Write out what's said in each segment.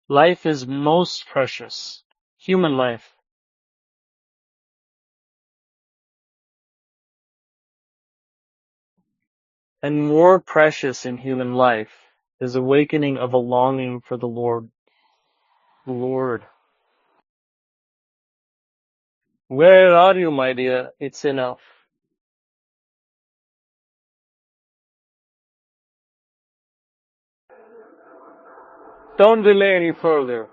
Life is most precious. Human life. And more precious in human life is awakening of a longing for the Lord. The Lord. Where are you, my dear? It's enough. Don't delay any further.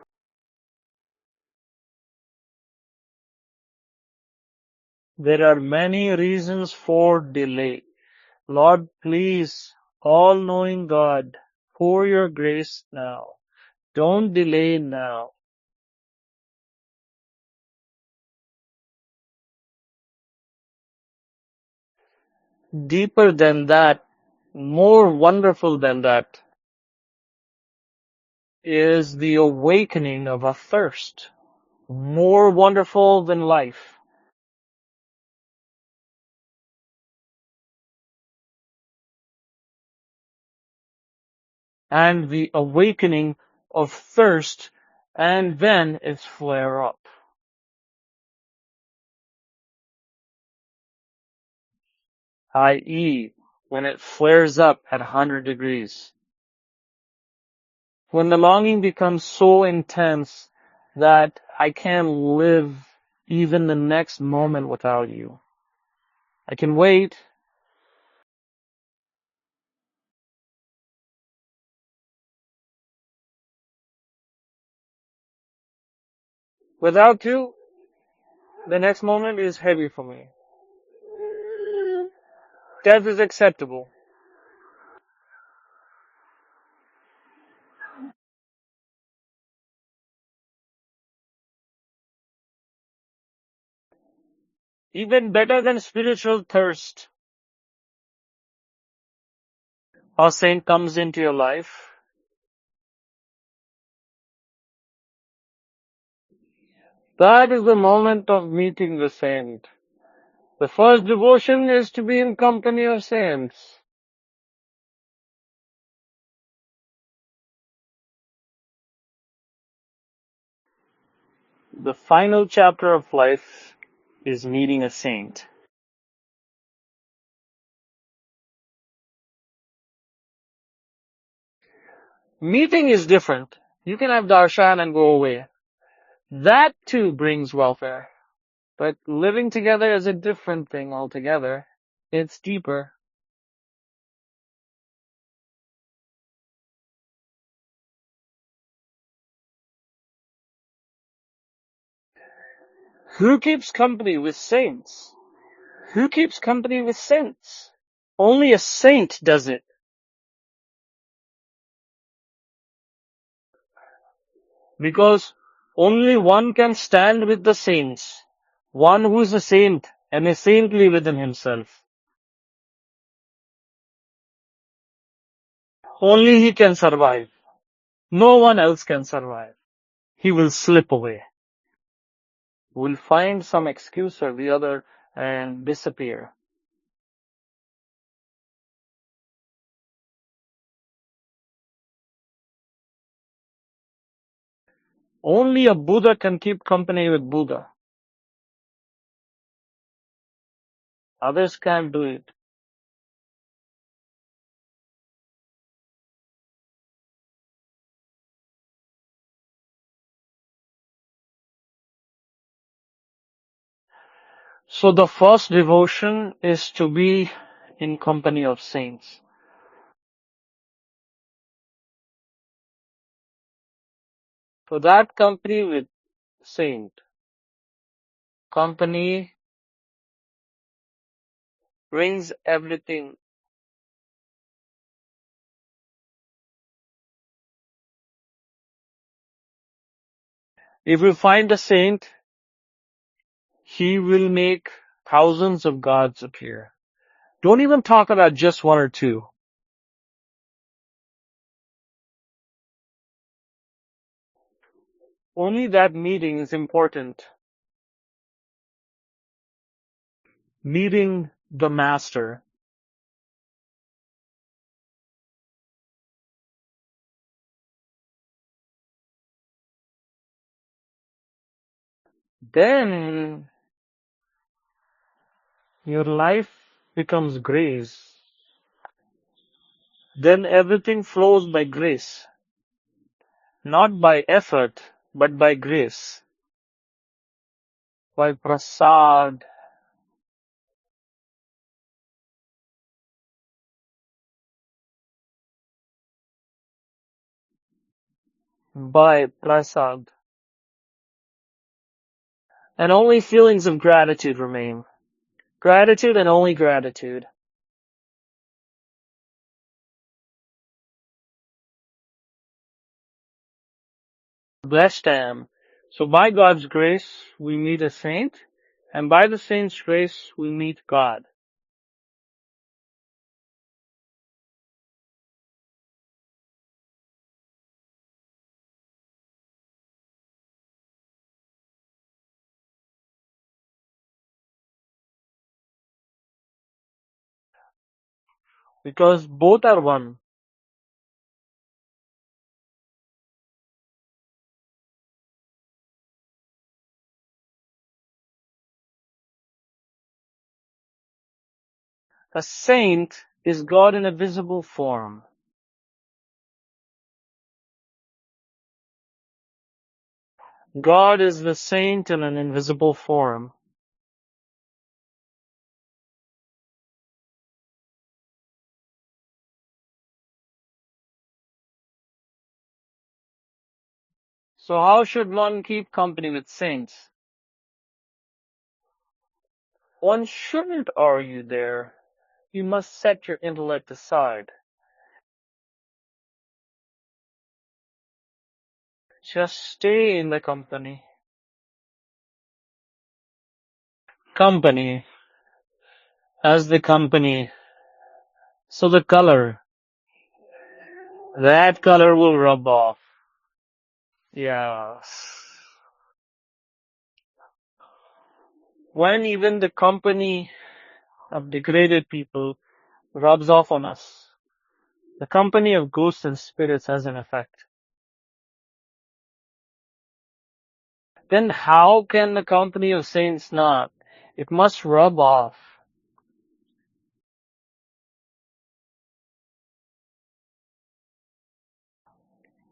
There are many reasons for delay. Lord, please, all-knowing God, pour your grace now. Don't delay now. Deeper than that, more wonderful than that, is the awakening of a thirst. More wonderful than life. And the awakening of thirst, and then its flare up. I.e., when it flares up at 100 degrees. When the longing becomes so intense that I can't live even the next moment without you. I can wait. Without you, the next moment is heavy for me. Death is acceptable. Even better than spiritual thirst. A saint comes into your life. That is the moment of meeting the saint. The first devotion is to be in company of saints. The final chapter of life is meeting a saint. Meeting is different. You can have darshan and go away. That too brings welfare. But living together is a different thing altogether. It's deeper. Who keeps company with saints? Who keeps company with saints? Only a saint does it. Because only one can stand with the saints. One who is a saint and is saintly within himself. Only he can survive. No one else can survive. He will slip away. Will find some excuse or the other and disappear. Only a Buddha can keep company with Buddha. Others can't do it. So the first devotion is to be in company of saints. So that company with saint, company brings everything. If you find a saint, he will make thousands of gods appear. Don't even talk about just one or two. Only that meeting is important. Meeting the master. then your life becomes grace. Then everything flows by grace, not by effort, but by grace, by prasad, by prasad. And only feelings of gratitude remain. Gratitude and only gratitude. Blessed I am. So by God's grace, we meet a saint, and by the saint's grace, we meet God. Because both are one. A saint is God in a visible form. God is the saint in an invisible form. So how should one keep company with saints? One shouldn't argue there. You must set your intellect aside. Just stay in the company. Company. As the company. So the color. That color will rub off. Yes. When even the company of degraded people rubs off on us, the company of ghosts and spirits has an effect. Then how can the company of saints not? It must rub off.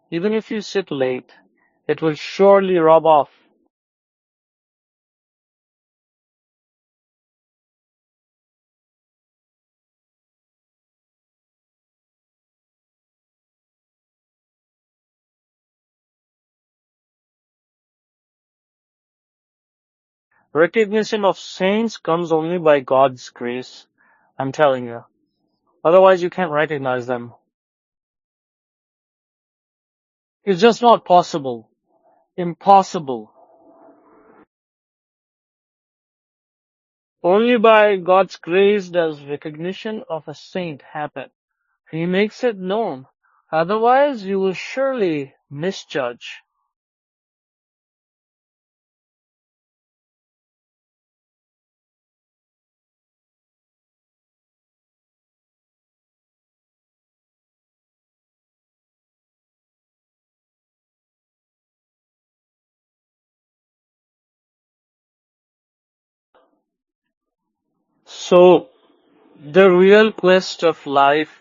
Even if you sit late, it will surely rub off. Recognition of saints comes only by God's grace. I'm telling you. Otherwise you can't recognize them. It's just not possible. Impossible. Only by God's grace does recognition of a saint happen. He makes it known. Otherwise you will surely misjudge. So, the real quest of life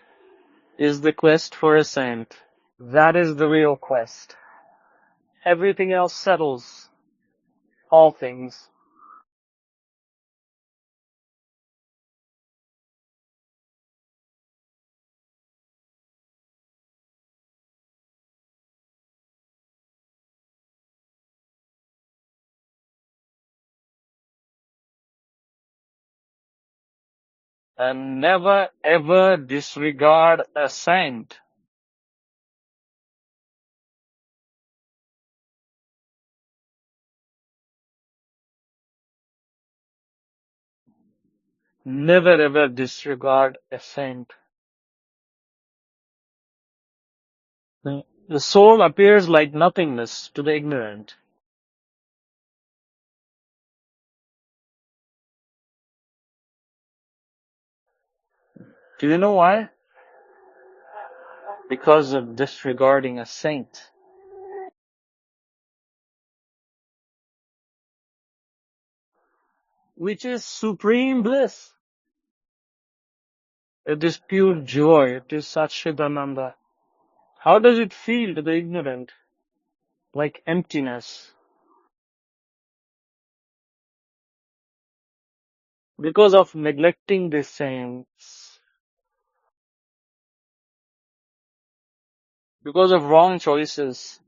is the quest for a saint. That is the real quest. Everything else settles all things. And never ever disregard a saint. Never ever disregard a saint. The soul appears like nothingness to the ignorant. Do you know why? Because of disregarding a saint. which is supreme bliss. It is pure joy. It is Satchidananda. How does it feel to the ignorant? Like emptiness. Because of neglecting the saints. Because of wrong choices.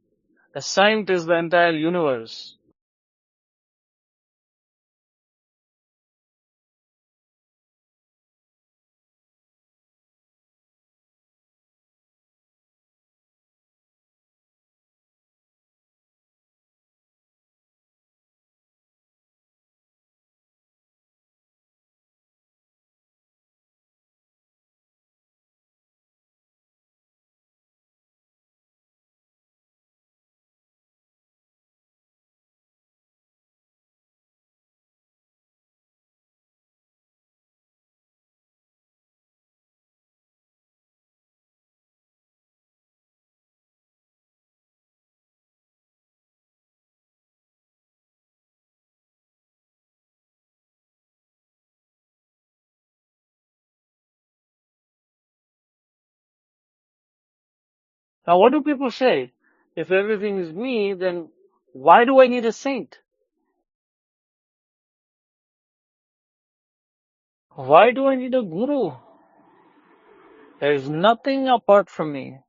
A saint is the entire universe. Now what do people say? If everything is me, then why do I need a saint? Why do I need a guru? There is nothing apart from me.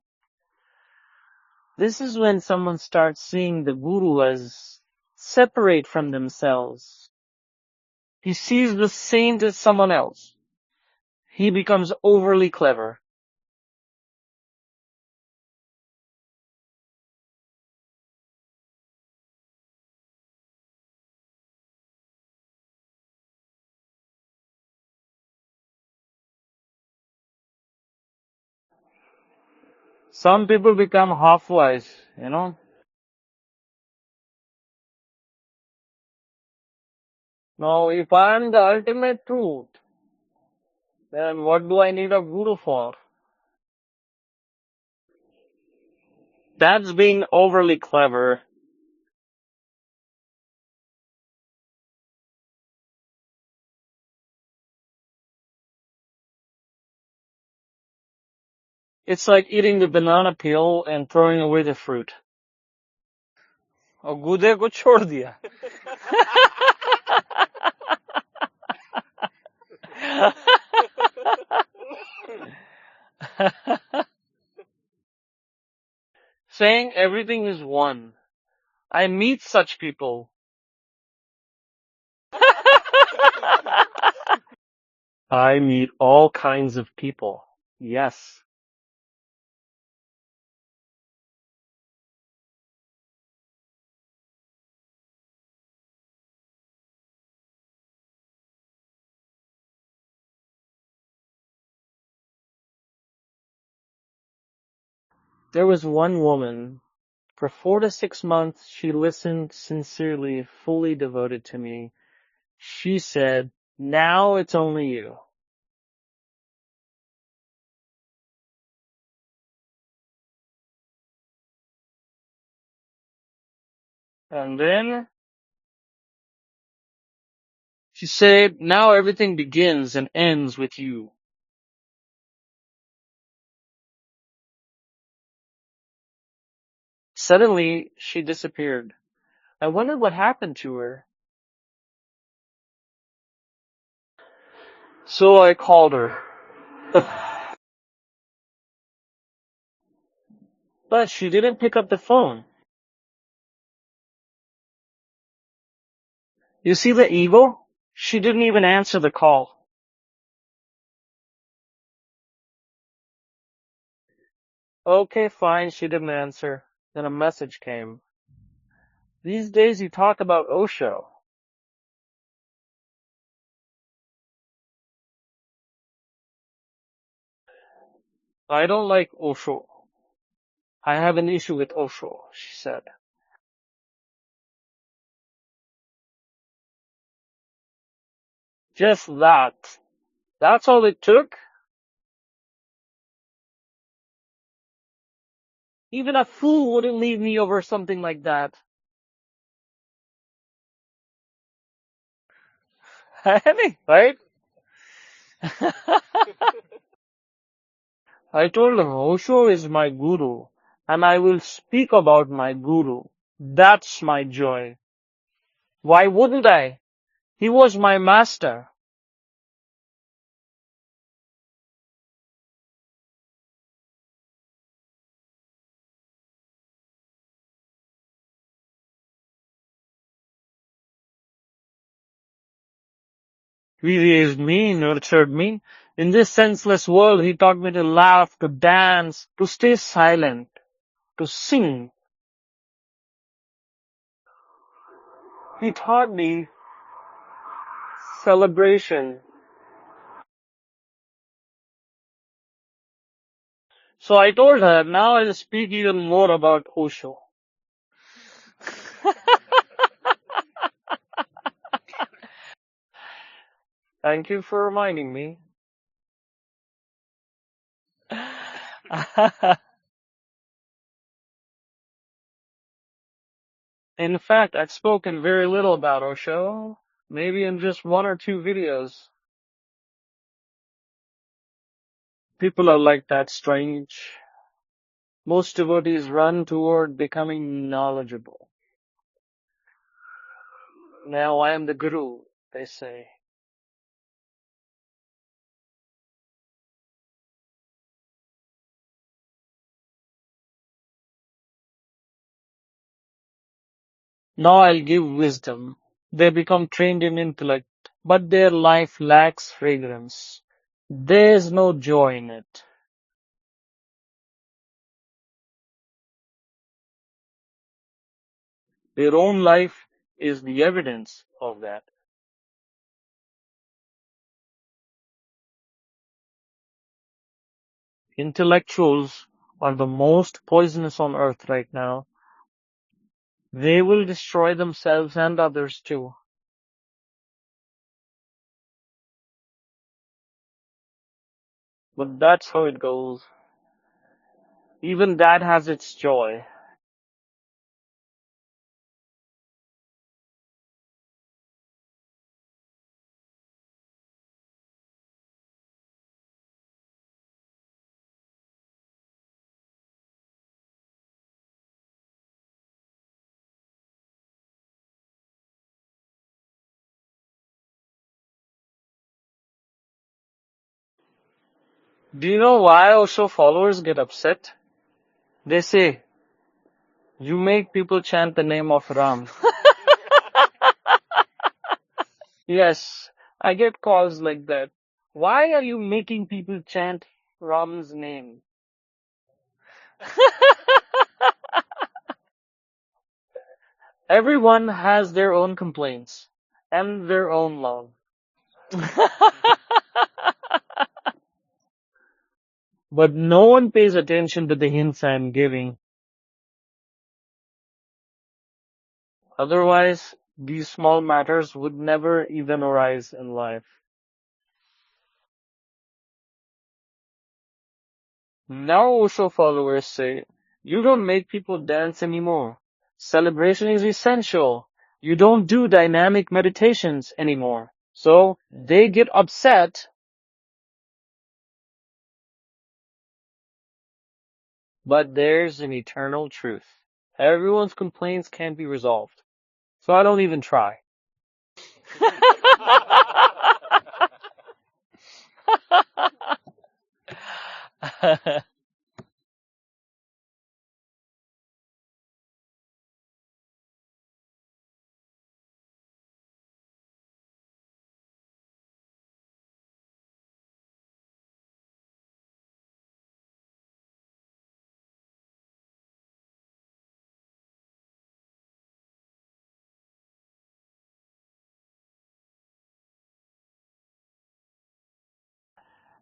This is when someone starts seeing the guru as separate from themselves. He sees the saint as someone else. He becomes overly clever. Some people become half-wise, you know. Now, if I am the ultimate truth, then what do I need a guru for? That's being overly clever. It's like eating the banana peel and throwing away the fruit. और गूदे को छोड़ दिया. Saying everything is one. I meet such people. I meet all kinds of people. Yes. There was one woman. For 4 to 6 months, she listened sincerely, fully devoted to me. She said, now it's only you. And then she said, now everything begins and ends with you. Suddenly, she disappeared. I wondered what happened to her. So I called her. But she didn't pick up the phone. You see the evil? She didn't even answer the call. Okay, fine, she didn't answer. Then a message came. These days you talk about Osho. I don't like Osho. I have an issue with Osho, she said. Just that. That's all it took? Even a fool wouldn't leave me over something like that. Right? I told him, Osho is my guru, and I will speak about my guru. That's my joy. Why wouldn't I? He was my master. He raised me, nurtured me. In this senseless world, he taught me to laugh, to dance, to stay silent, to sing. He taught me celebration. So I told her, now I'll speak even more about Osho. Thank you for reminding me. In fact, I've spoken very little about Osho, maybe in just one or two videos. People are like that strange. Most devotees run toward becoming knowledgeable. Now I am the guru, they say. Now I'll give wisdom. They become trained in intellect, but their life lacks fragrance. There's no joy in it. Their own life is the evidence of that. Intellectuals are the most poisonous on earth right now. They will destroy themselves and others too. But that's how it goes. Even that has its joy. Do you know why Osho followers get upset? They say, you make people chant the name of Ram. Yes, I get calls like that. Why are you making people chant Ram's name? Everyone has their own complaints and their own love. But no one pays attention to the hints I'm giving. Otherwise, these small matters would never even arise in life. Now Osho followers say, you don't make people dance anymore. Celebration is essential. You don't do dynamic meditations anymore. So they get upset, but there's an eternal truth. Everyone's complaints can't be resolved. So I don't even try.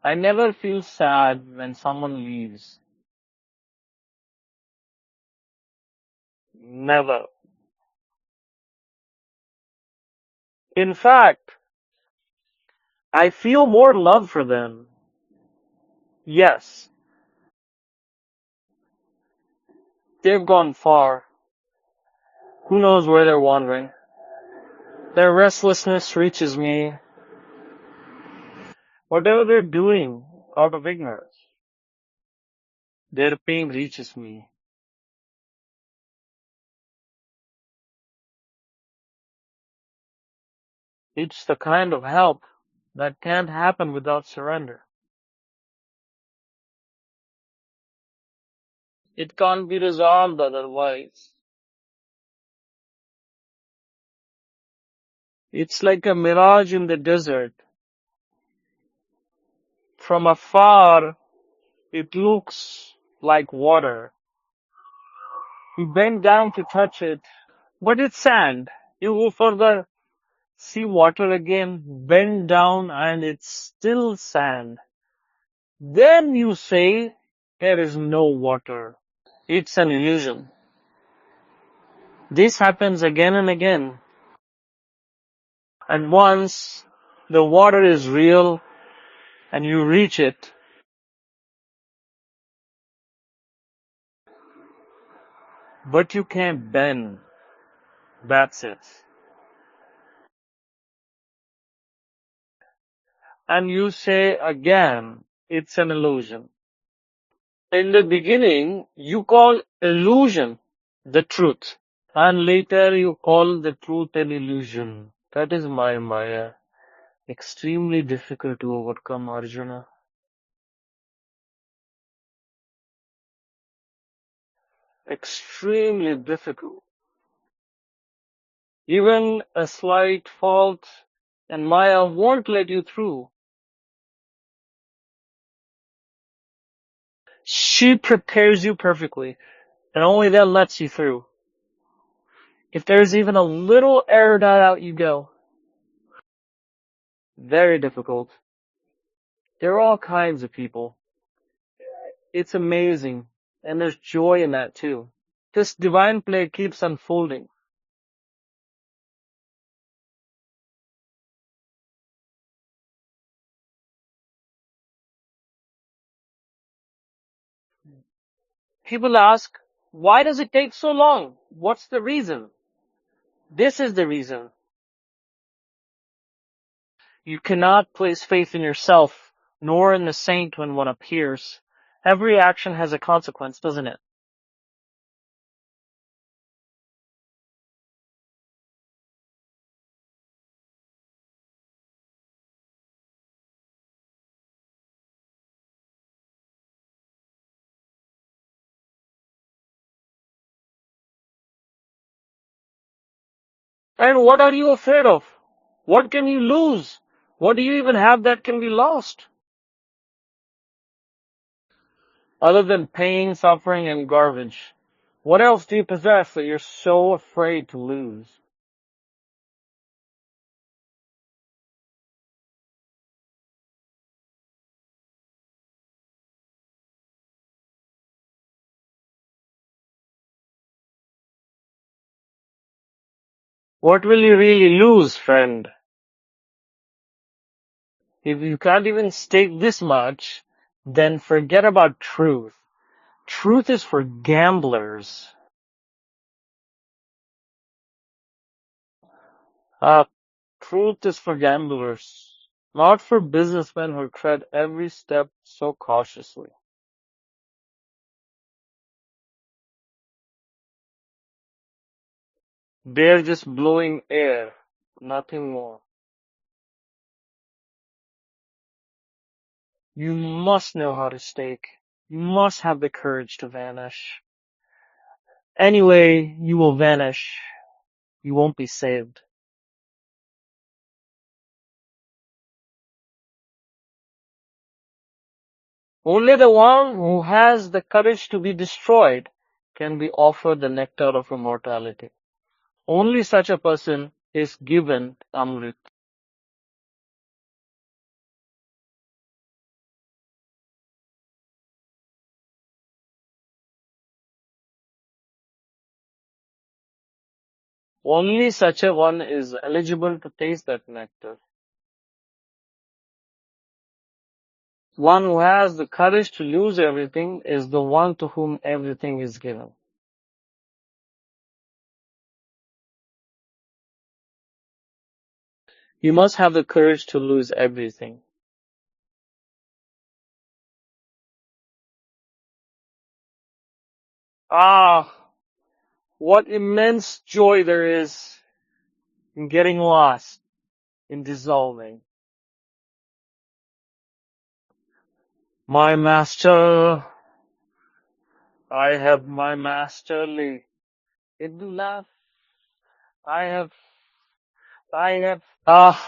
I never feel sad when someone leaves. Never. In fact, I feel more love for them. Yes, they've gone far. Who knows where they're wandering? Their restlessness reaches me, Whatever they're doing out of ignorance, their pain reaches me. It's the kind of help that can't happen without surrender. It can't be resolved otherwise. It's like a mirage in the desert. From afar, it looks like water. You bend down to touch it, but it's sand. You go further, see water again, bend down, and it's still sand. Then you say, there is no water. It's an illusion. This happens again and again. And once the water is real and you reach it, but you can't bend. That's it. And you say again, it's an illusion. In the beginning, you call illusion the truth. And later you call the truth an illusion. That is my Maya. Extremely difficult to overcome, Arjuna. Extremely difficult. Even a slight fault and Maya won't let you through. She prepares you perfectly and only then lets you through. If there's even a little error dot out, you go. Very difficult. There are all kinds of people. It's amazing. And there's joy in that too. This divine play keeps unfolding. People ask, why does it take so long? What's the reason? This is the reason. You cannot place faith in yourself, nor in the saint when one appears. Every action has a consequence, doesn't it? And what are you afraid of? What can you lose? What do you even have that can be lost? Other than pain, suffering, and garbage. What else do you possess that you're so afraid to lose? What will you really lose, friend? If you can't even stake this much, then forget about truth. Truth is for gamblers. Uh, Truth is for gamblers, not for businessmen who tread every step so cautiously. They're just blowing air, nothing more. You must know how to stake. You must have the courage to vanish. Anyway, you will vanish. You won't be saved. Only the one who has the courage to be destroyed can be offered the nectar of immortality. Only such a person is given Amrit. Only such a one is eligible to taste that nectar. One who has the courage to lose everything is the one to whom everything is given. You must have the courage to lose everything. Ah, what immense joy there is in getting lost, in dissolving. My master, I have my masterly. It do laugh. I have, I have. Ah,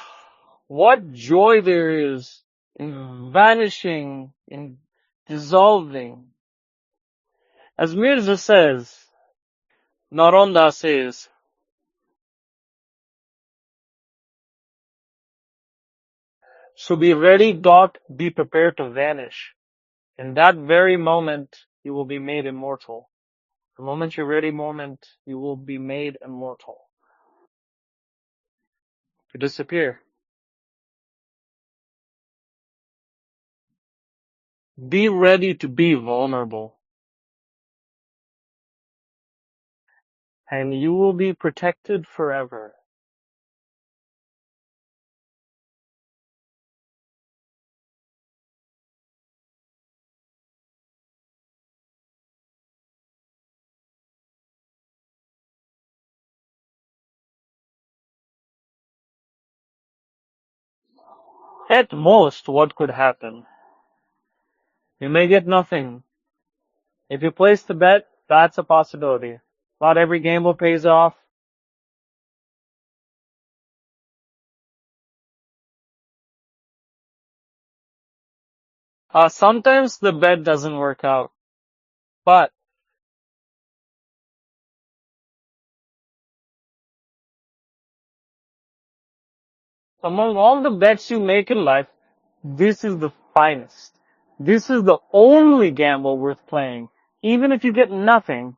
what joy there is in vanishing, in dissolving. As Mirza says, Naronda says, so be ready, dot, be prepared to vanish. In that very moment, you will be made immortal. The moment you're ready moment, you will be made immortal. To disappear. Be ready to be vulnerable. And you will be protected forever. At most, what could happen? You may get nothing. If you place the bet, that's a possibility. Not every gamble pays off. Sometimes the bet doesn't work out. But among all the bets you make in life, this is the finest. This is the only gamble worth playing. Even if you get nothing.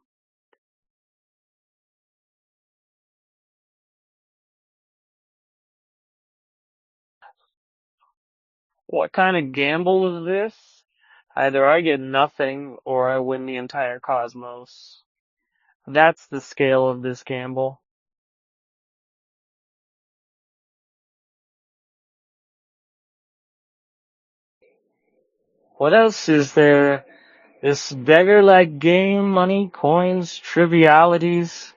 What kind of gamble is this? Either I get nothing or I win the entire cosmos. That's the scale of this gamble. What else is there? This beggar-like game, money, coins, trivialities.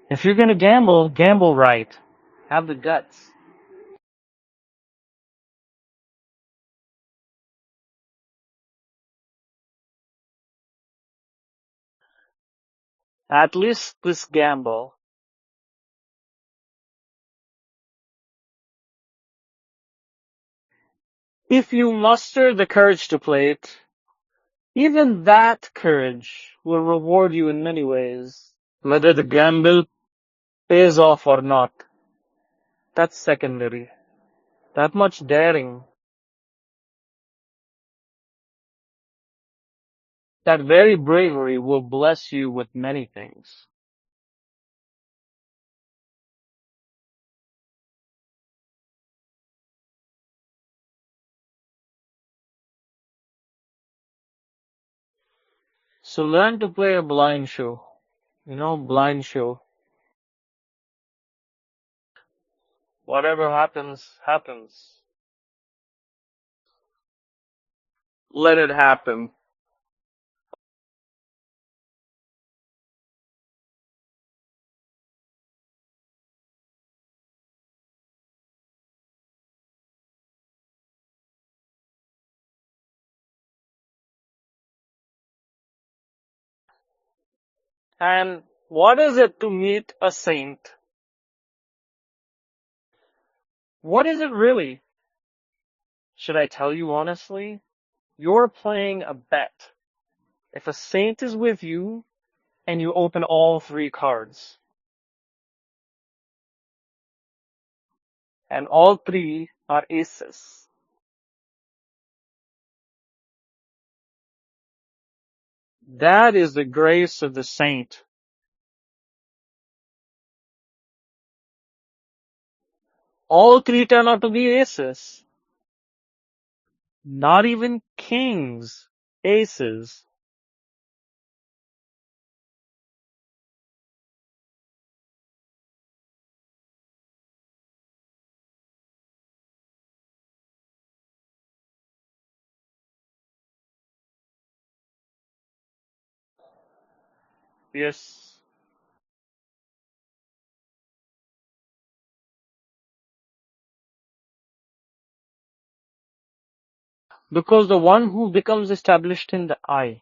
If you're gonna gamble, gamble right. Have the guts. At least this gamble. If you muster the courage to play it, even that courage will reward you in many ways. Whether the gamble pays off or not, that's secondary. That much daring, that very bravery will bless you with many things. So learn to play a blind show. You know, blind show. Whatever happens, happens. Let it happen. And what is it to meet a saint? What is it really? Should I tell you honestly? You're playing a bet. If a saint is with you and you open all three cards, and all three are aces, that is the grace of the saint. All three turn out to be aces. Not even kings. Aces. Yes. Because the one who becomes established in the I,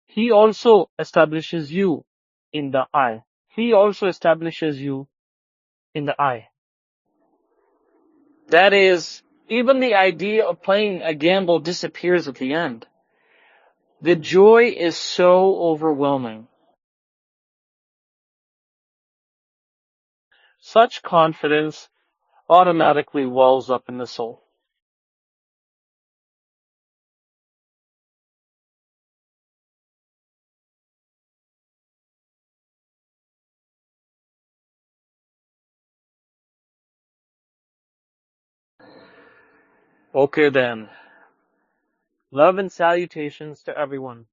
he also establishes you in the I. He also establishes you in the I. That is, even the idea of playing a gamble disappears at the end. The joy is so overwhelming. Such confidence automatically wells up in the soul. Okay then. Love and salutations to everyone.